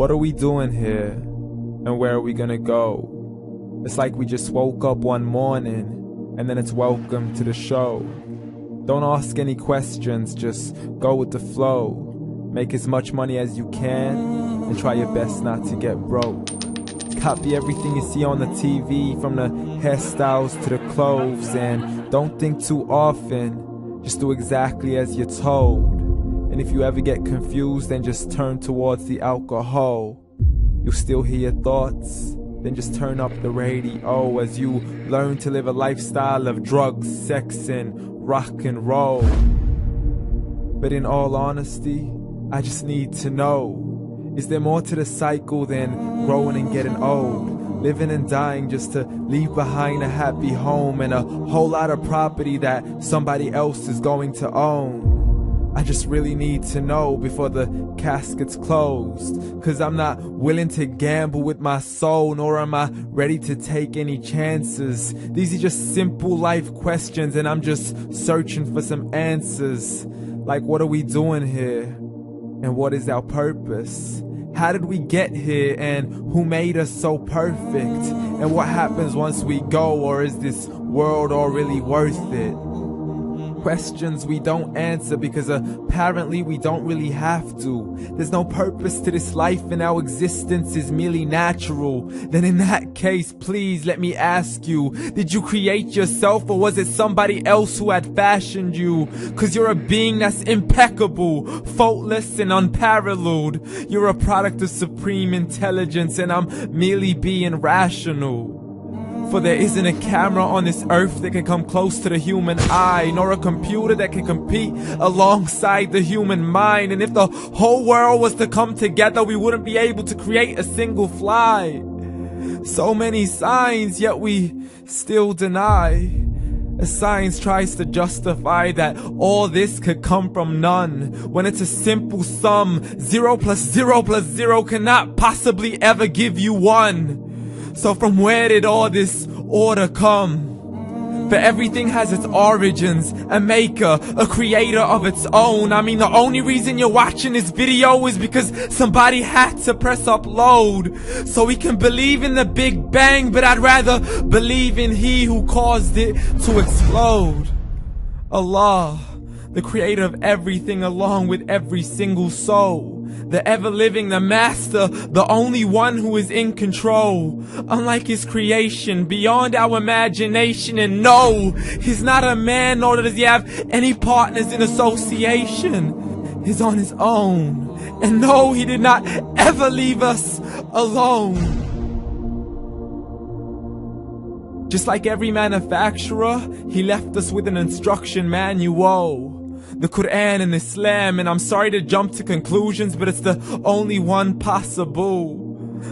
What are we doing here? And where are we gonna go? It's like we just woke up one morning and then it's welcome to the show. Don't ask any questions, just go with the flow. Make as much money as you can and try your best not to get broke. Copy everything you see on the TV, from the hairstyles to the clothes, and don't think too often, just do exactly as you're told. And if you ever get confused, then just turn towards the alcohol. You'll still hear your thoughts, then just turn up the radio as you learn to live a lifestyle of drugs, sex, and rock and roll. But in all honesty, I just need to know, is there more to the cycle than growing and getting old? Living and dying just to leave behind a happy home and a whole lot of property that somebody else is going to own. I just really need to know before the casket's closed, 'cause I'm not willing to gamble with my soul, nor am I ready to take any chances. These are just simple life questions and I'm just searching for some answers. Like, what are we doing here? And what is our purpose? How did we get here, and who made us so perfect? And what happens once we go, or is this world all really worth it? Questions we don't answer because apparently we don't really have to. There's no purpose to this life and our existence is merely natural. Then in that case, please let me ask you, did you create yourself, or was it somebody else who had fashioned you? 'Cause you're a being that's impeccable, faultless and unparalleled. You're a product of supreme intelligence and I'm merely being rational. For there isn't a camera on this earth that can come close to the human eye, nor a computer that can compete alongside the human mind. And if the whole world was to come together, we wouldn't be able to create a single fly. So many signs, yet we still deny. As science tries to justify that all this could come from none, when it's a simple sum. 0 plus 0 plus 0 cannot possibly ever give you 1. So from where did all this order come? For everything has its origins, a maker, a creator of its own. I mean, the only reason you're watching this video is because somebody had to press upload. So we can believe in the Big Bang, but I'd rather believe in He who caused it to explode. Allah, the creator of everything along with every single soul. The ever-living, the master, the only one who is in control. Unlike his creation, beyond our imagination. And no, he's not a man, nor does he have any partners in association. He's on his own. And no, he did not ever leave us alone. Just like every manufacturer, he left us with an instruction manual. The Quran and Islam, and I'm sorry to jump to conclusions, but it's the only one possible.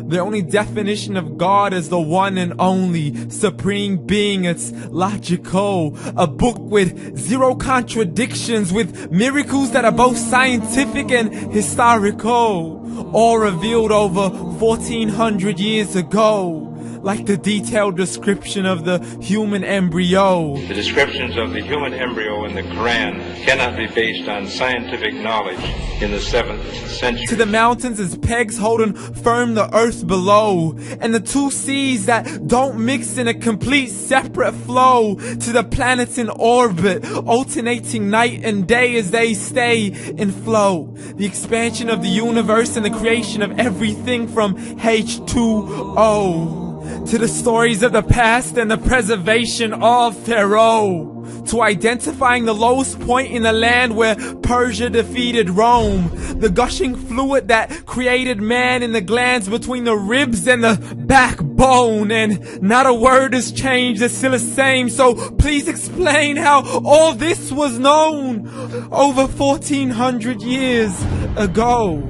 The only definition of God is the one and only supreme being. It's logical. A book with 0 contradictions, with miracles that are both scientific and historical, all revealed over 1400 years ago. Like the detailed description of the human embryo. The descriptions of the human embryo in the Quran cannot be based on scientific knowledge in the 7th century. To the mountains as pegs holding firm the earth below, and the 2 seas that don't mix in a complete separate flow. To the planets in orbit, alternating night and day as they stay in flow. The expansion of the universe and the creation of everything from H2O. To the stories of the past and the preservation of Pharaoh. To identifying the lowest point in the land where Persia defeated Rome. The gushing fluid that created man in the glands between the ribs and the backbone. And not a word has changed, it's still the same. So please explain how all this was known over 1400 years ago.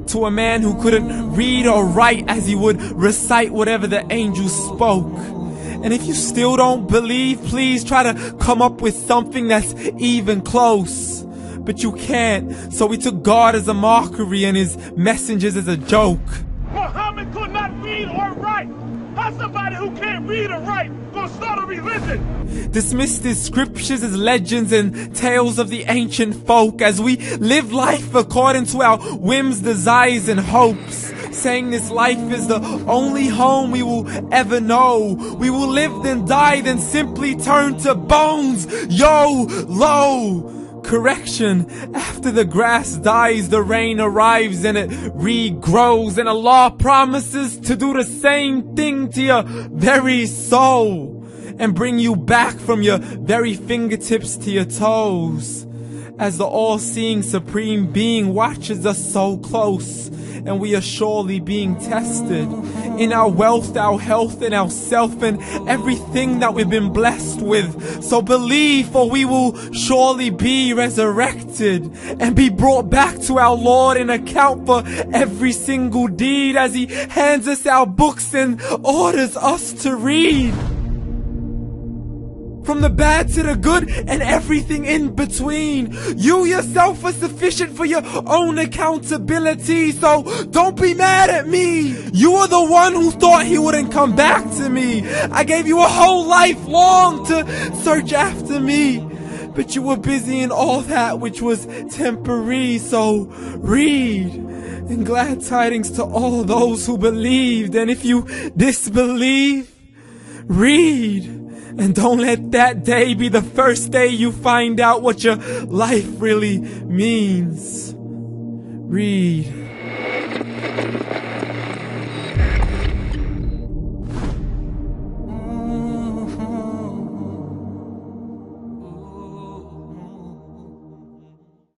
To a man who couldn't read or write, as he would recite whatever the angels spoke. And if you still don't believe, please try to come up with something that's even close. But you can't, so we took God as a mockery and his messengers as a joke. Muhammad could not read or write. How's somebody who can't read or write gonna start a religion? Dismiss these scriptures as legends and tales of the ancient folk, as we live life according to our whims, desires, and hopes. saying this life is the only home we will ever know. We will live then die, then simply turn to bones. YOLO! Correction, after the grass dies, the rain arrives and it regrows, and Allah promises to do the same thing to your very soul and bring you back from your very fingertips to your toes, as the all-seeing supreme being watches us so close, and we are surely being tested in our wealth, our health, and our self, and everything that we've been blessed with. So believe, for we will surely be resurrected and be brought back to our Lord and account for every single deed, as He hands us our books and orders us to read. From the bad to the good and everything in between. You yourself are sufficient for your own accountability, so don't be mad at me. You are the one who thought He wouldn't come back to me. I gave you a whole life long to search after me, but you were busy in all that which was temporary. So read, and glad tidings to all those who believed. And if you disbelieve, read. And don't let that day be the first day you find out what your life really means. Read.